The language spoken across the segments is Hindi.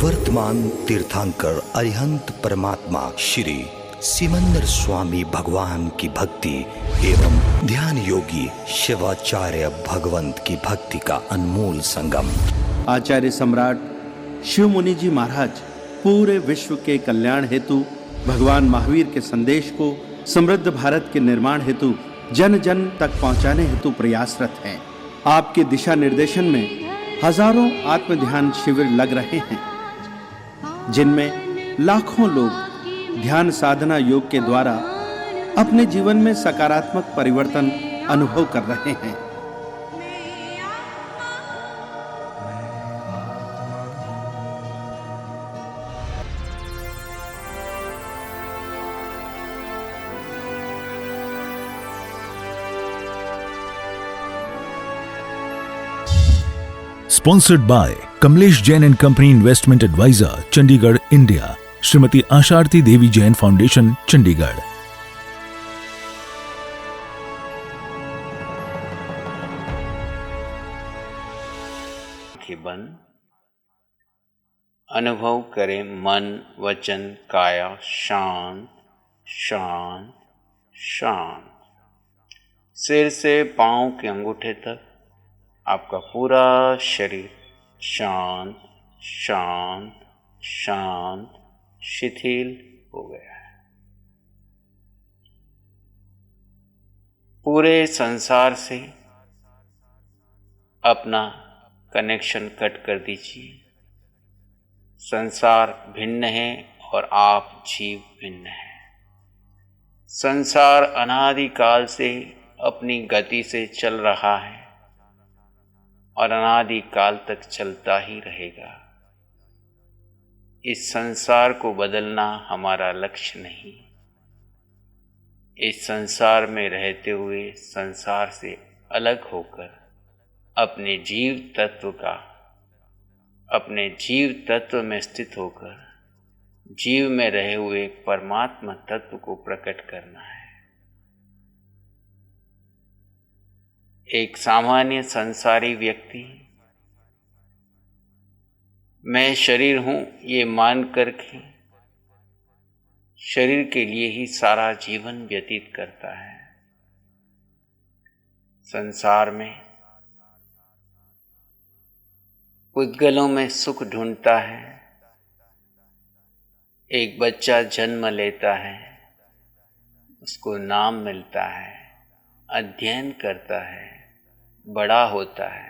वर्तमान तीर्थंकर अरिहंत परमात्मा श्री सिमंदर स्वामी भगवान की भक्ति एवं ध्यान योगी शिवाचार्य भगवंत की भक्ति का अनमोल संगम। आचार्य सम्राट शिव मुनि जी महाराज पूरे विश्व के कल्याण हेतु भगवान महावीर के संदेश को समृद्ध भारत के निर्माण हेतु जन जन तक पहुंचाने हेतु प्रयासरत हैं। आपके दिशा निर्देशन में हजारों आत्म ध्यान शिविर लग रहे हैं, जिनमें लाखों लोग ध्यान साधना योग के द्वारा अपने जीवन में सकारात्मक परिवर्तन अनुभव कर रहे हैं। Sponsored by Kamlesh Jain and Company Investment Advisor, Chandigarh, India. Shrimati Asharati Devi Jain foundation, Chandigarh. आंखें बंद, अनुभव करें मन वचन काया शांत शांत शांत। सिर से पांव के अंगूठे तक आपका पूरा शरीर शांत शांत शांत शिथिल हो गया है। पूरे संसार से अपना कनेक्शन कट कर दीजिए। संसार भिन्न है और आप जीव भिन्न है। संसार अनादिकाल से अपनी गति से चल रहा है और अनादिकाल तक चलता ही रहेगा। इस संसार को बदलना हमारा लक्ष्य नहीं। इस संसार में रहते हुए संसार से अलग होकर अपने जीव तत्व में स्थित होकर जीव में रहे हुए परमात्मा तत्व को प्रकट करना है। एक सामान्य संसारी व्यक्ति मैं शरीर हूं ये मान करके शरीर के लिए ही सारा जीवन व्यतीत करता है। संसार में पुद्गलों में सुख ढूंढता है। एक बच्चा जन्म लेता है, उसको नाम मिलता है, अध्ययन करता है, बड़ा होता है,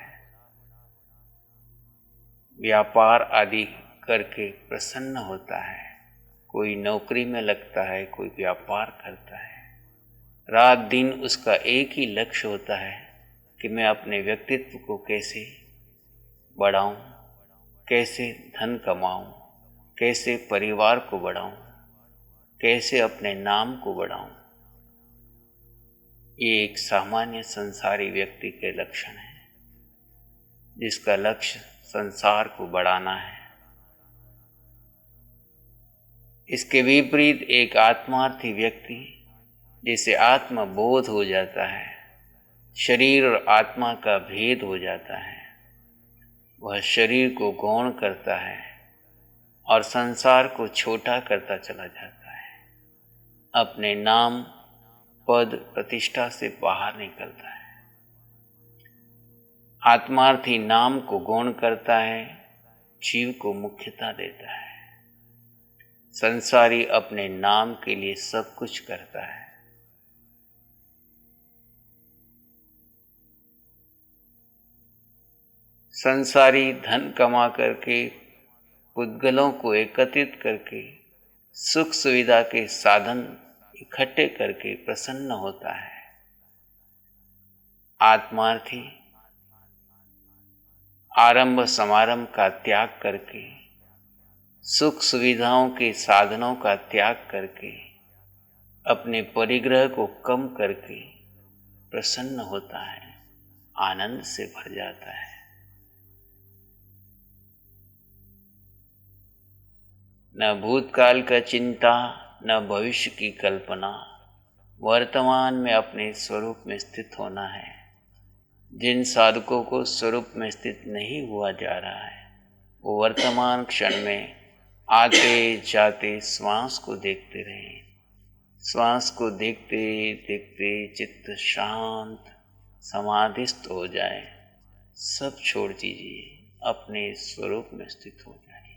व्यापार आदि करके प्रसन्न होता है। कोई नौकरी में लगता है, कोई व्यापार करता है। रात दिन उसका एक ही लक्ष्य होता है कि मैं अपने व्यक्तित्व को कैसे बढ़ाऊं, कैसे धन कमाऊं, कैसे परिवार को बढ़ाऊं, कैसे अपने नाम को बढ़ाऊं। ये एक सामान्य संसारी व्यक्ति के लक्षण है, जिसका लक्ष्य संसार को बढ़ाना है। इसके विपरीत एक आत्मार्थी व्यक्ति, जिसे आत्मबोध हो जाता है, शरीर और आत्मा का भेद हो जाता है, वह शरीर को गौण करता है और संसार को छोटा करता चला जाता है। अपने नाम पद प्रतिष्ठा से बाहर निकलता है। आत्मार्थी नाम को गौण करता है, जीव को मुख्यता देता है। संसारी अपने नाम के लिए सब कुछ करता है। संसारी धन कमा करके पुद्गलों को एकत्रित करके सुख सुविधा के साधन इकट्ठे करके प्रसन्न होता है। आत्मार्थी आरंभ समारंभ का त्याग करके, सुख सुविधाओं के साधनों का त्याग करके, अपने परिग्रह को कम करके प्रसन्न होता है, आनंद से भर जाता है। न भूतकाल का चिंता, न भविष्य की कल्पना, वर्तमान में अपने स्वरूप में स्थित होना है। जिन साधकों को स्वरूप में स्थित नहीं हुआ जा रहा है, वो वर्तमान क्षण में आते जाते श्वास को देखते रहें। श्वास को देखते देखते चित्त शांत समाधिस्थ हो जाए, सब छोड़ दीजिए, अपने स्वरूप में स्थित हो जाए।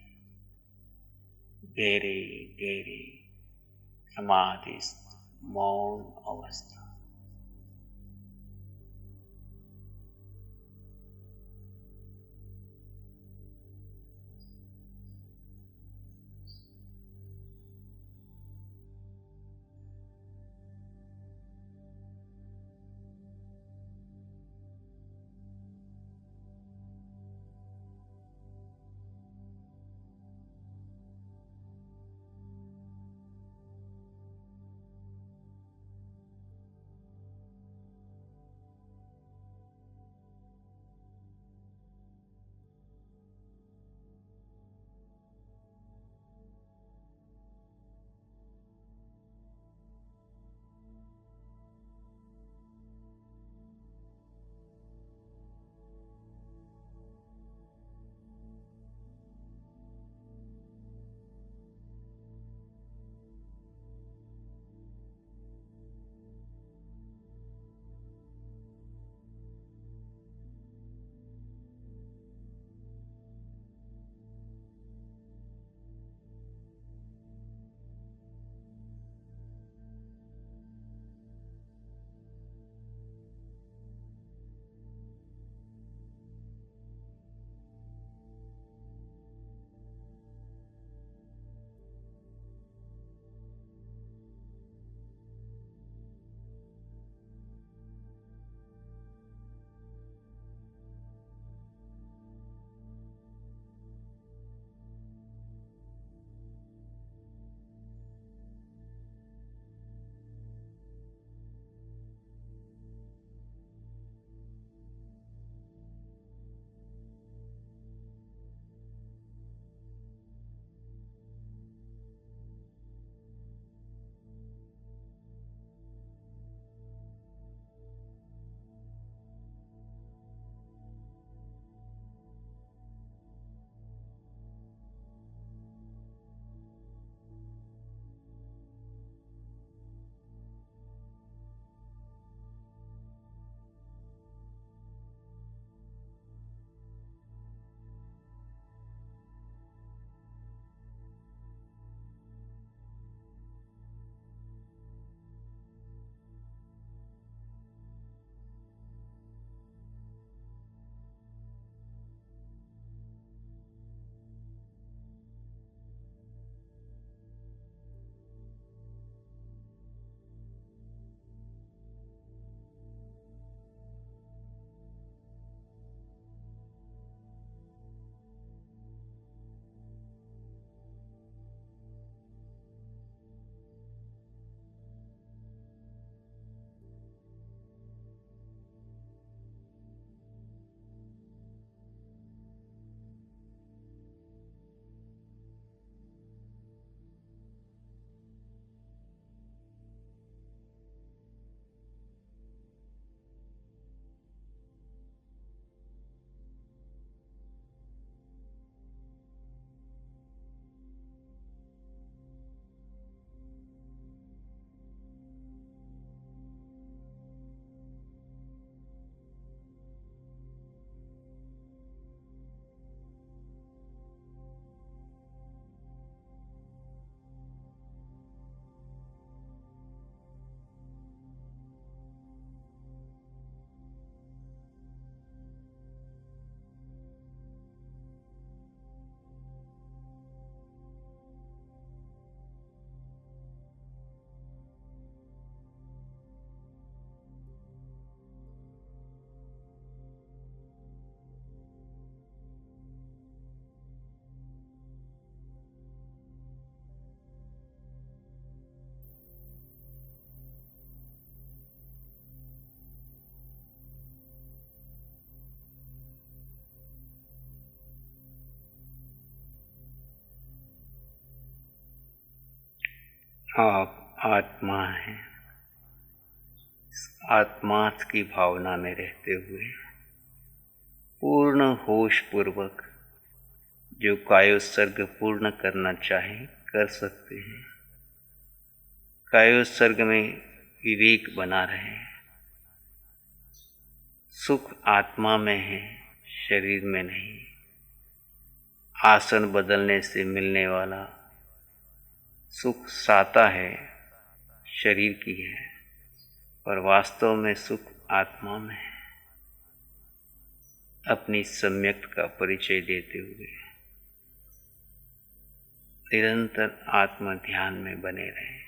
गहरे गहरे समाधिस्थ मौन अवस्था। आप आत्मा हैं। आत्मार्थ की भावना में रहते हुए पूर्ण होश पूर्वक जो कायोत्सर्ग पूर्ण करना चाहे कर सकते हैं। कायोत्सर्ग में विवेक बना रहे। सुख आत्मा में है, शरीर में नहीं। आसन बदलने से मिलने वाला सुख साता है, शरीर की है, पर वास्तव में सुख आत्मा में है। अपनी सम्यक्त का परिचय देते हुए निरंतर आत्म ध्यान में बने रहें।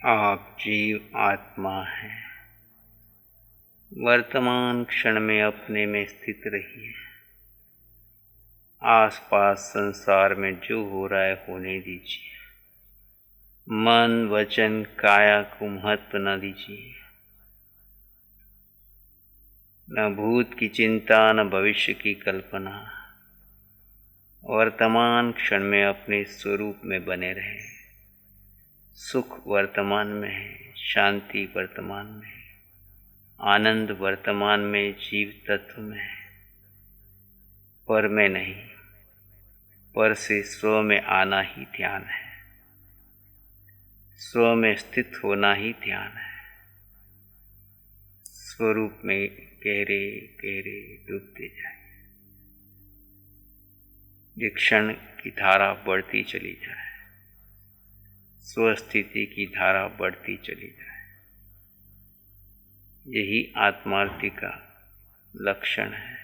आप जीव आत्मा हैं। वर्तमान क्षण में अपने में स्थित रहिए। आसपास संसार में जो हो रहा है होने दीजिए। मन वचन काया को महत्व न दीजिए। न भूत की चिंता न भविष्य की कल्पना। वर्तमान क्षण में अपने स्वरूप में बने रहे। सुख वर्तमान में है, शांति वर्तमान में है। आनंद वर्तमान में जीव तत्व में है, पर में नहीं। पर से स्व में आना ही ध्यान है, स्व में स्थित होना ही ध्यान है। स्वरूप में गहरे गहरे डूबते जाए। ये क्षण की धारा बढ़ती चली जाए, स्वस्थिति की धारा बढ़ती चली जाए। यही आत्मार्थी का लक्षण है।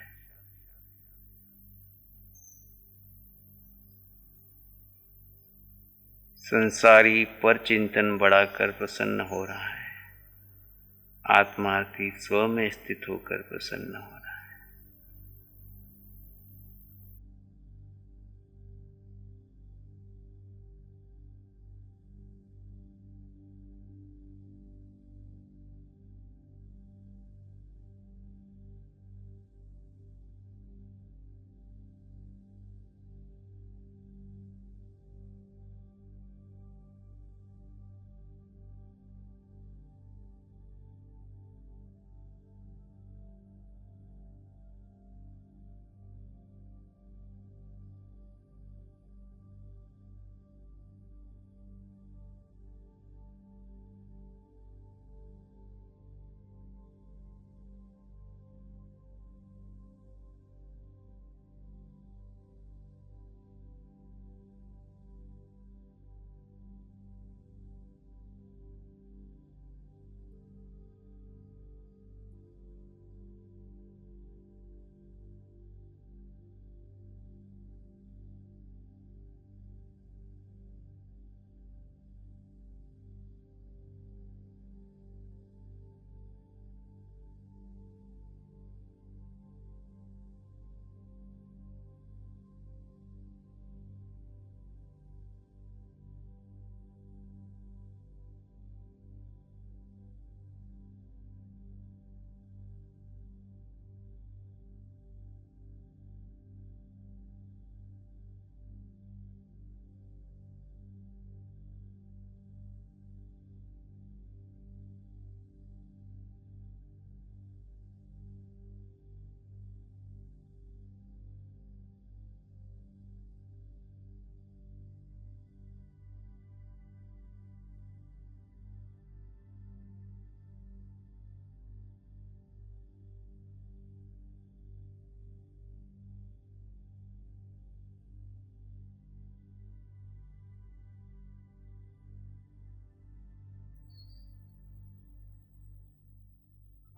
संसारी पर चिंतन बढ़ाकर प्रसन्न हो रहा है, आत्मार्थी स्व में स्थित होकर प्रसन्न हो रहा है।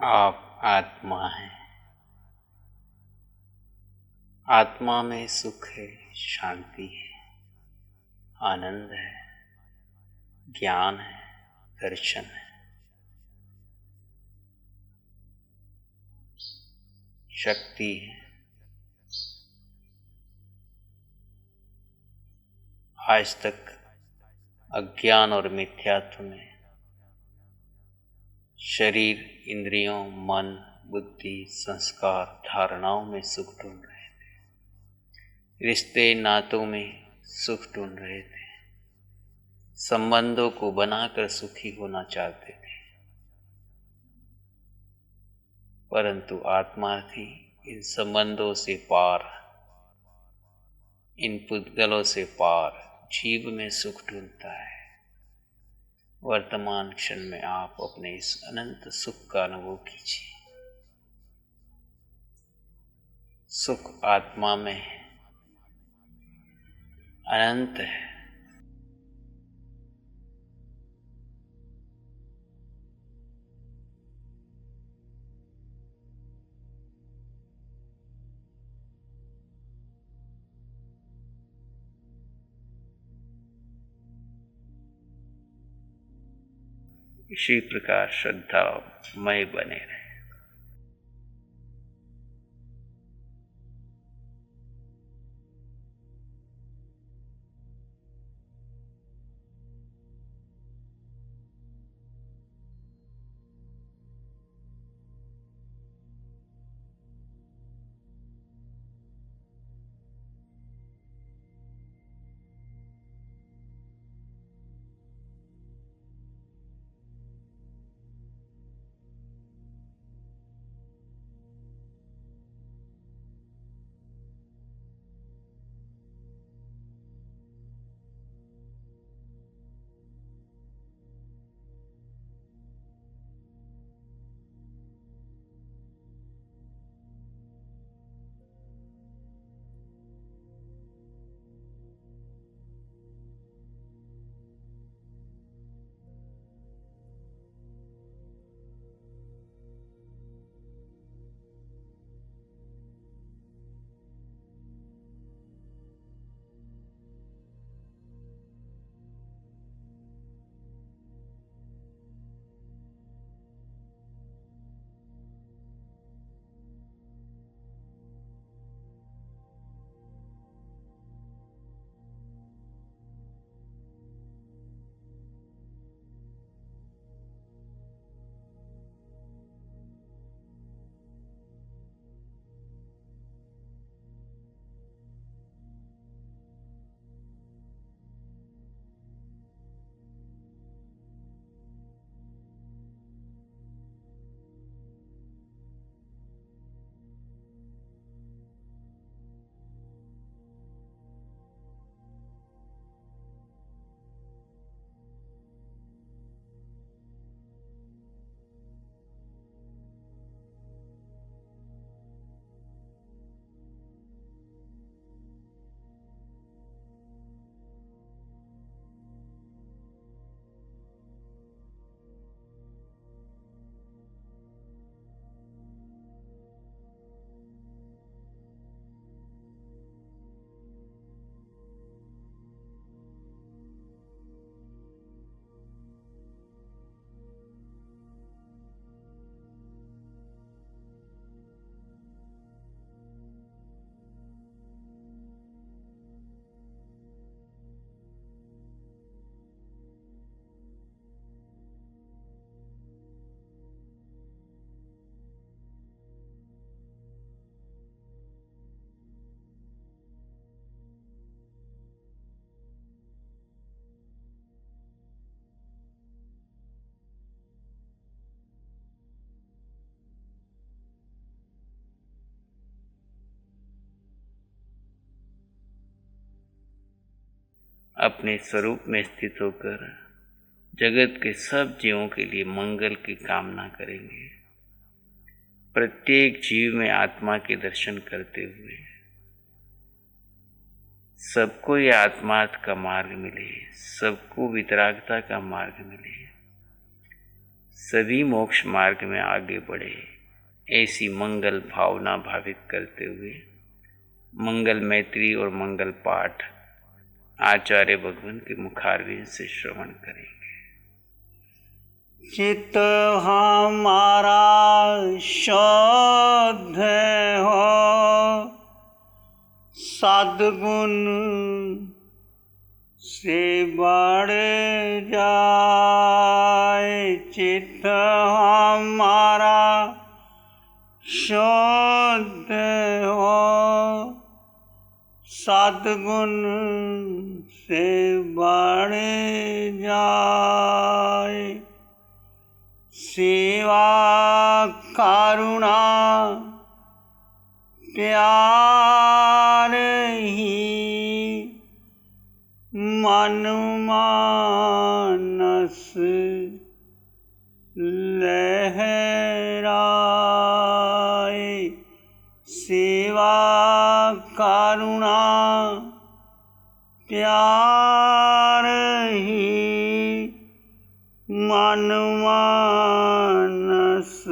आप आत्मा हैं। आत्मा में सुख है, शांति है, आनंद है, ज्ञान है, दर्शन है, शक्ति है। आज तक अज्ञान और मिथ्यात्व में शरीर, इंद्रियों, मन, बुद्धि, संस्कार, धारणाओं में सुख ढूंढ रहे थे। रिश्ते नातों में सुख ढूंढ रहे थे। संबंधों को बनाकर सुखी होना चाहते थे। परंतु आत्मार्थी इन संबंधों से पार, इन पुद्गलों से पार जीव में सुख ढूंढता है। वर्तमान क्षण में आप अपने इस अनंत सुख का अनुभव कीजिए। सुख आत्मा में है, अनंत है। इसी प्रकार श्रद्धामय बने रहे। अपने स्वरूप में स्थित होकर जगत के सब जीवों के लिए मंगल की कामना करेंगे। प्रत्येक जीव में आत्मा के दर्शन करते हुए सबको ये आत्मार्थ का मार्ग मिले, सबको वितरागता का मार्ग मिले, सभी मोक्ष मार्ग में आगे बढ़े, ऐसी मंगल भावना भावित करते हुए मंगल मैत्री और मंगल पाठ आचार्य भगवान के मुखारविंद से श्रवण करेंगे। चित्त हमारा शुद्ध हो, सद्गुण से बढ़ जाए। चित्त हमारा शुद्ध हो, सद्गुण से बढ़ जाए। सेवा करुणा प्यार ही मन मानस लहराए। सेवा करुणा प्यार ही मन मानस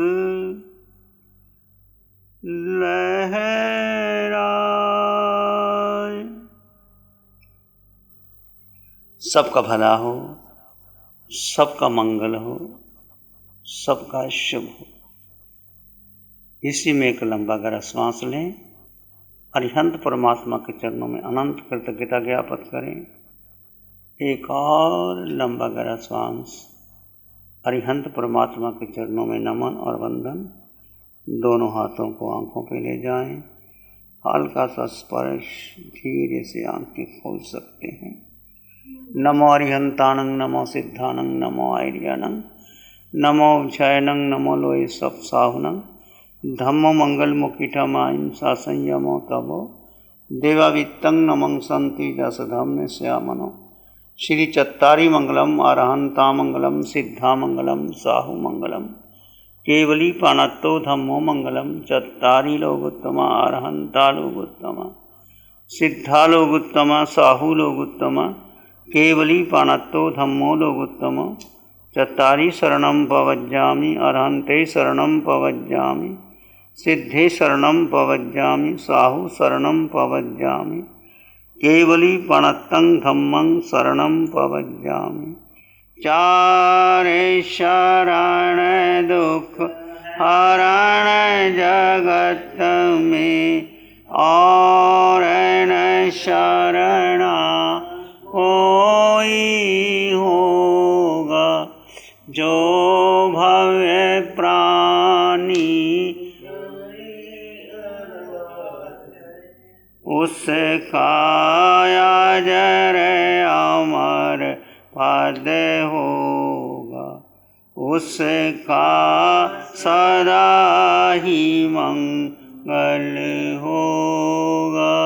लहराए। सबका भला हो, सबका मंगल हो, सबका शुभ हो। इसी में एक लंबा गहरा श्वास लें। अरिहंत परमात्मा के चरणों में अनंत कृतज्ञता ज्ञापित करें। एक और लंबा गहरा श्वास अरिहंत परमात्मा के चरणों में नमन और वंदन। दोनों हाथों को आंखों पे ले जाएं। हल्का सा स्पर्श, धीरे से आंखें खोल सकते हैं। नमो अरिहंतानंग, नमो सिद्धानंग, नमो आर्यानंग, नमो जयनंग, नमो लोय सप्साहुनंग, धम्मो मंगल मुकिठमाइन सा संयमो तबो देवावित्तंग नमं संति जस धम्म श्यामनो। श्री चत्तारी मंगलम, अरहंता मंगलम, सिद्धा मंगलम, साहु मंगलम, केवली पाणत्तो धम्मो मंगलम। चत्तारी लोगोत्तमा, अरहंता लोगोत्तमा, सिद्धा लोगोत्तमा, साहु लोगोत्तमा, केवली पाणत्तो धम्मो लोगोत्तमा। चत्तारी शरणं पवज्जामि, अरहन्ते शरणं पवज्जामि, सिद्धे शरणं पवज्जामि, साहु शरणं पवज्जामि, केवली पणत्तं धम्मं शरणं पवज्जामि। चारे शरण दुख हरण जगत में, और न शरणा कोई होगा। जो भव्य प्राणी उसका अजर अमर पद होगा, उसका सदा ही मंगल होगा।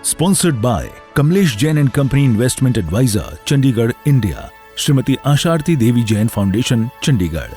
Sponsored by Kamlesh Jain and Company Investment Advisor, Chandigarh, India. Shrimati Asharati Devi Jain foundation, Chandigarh.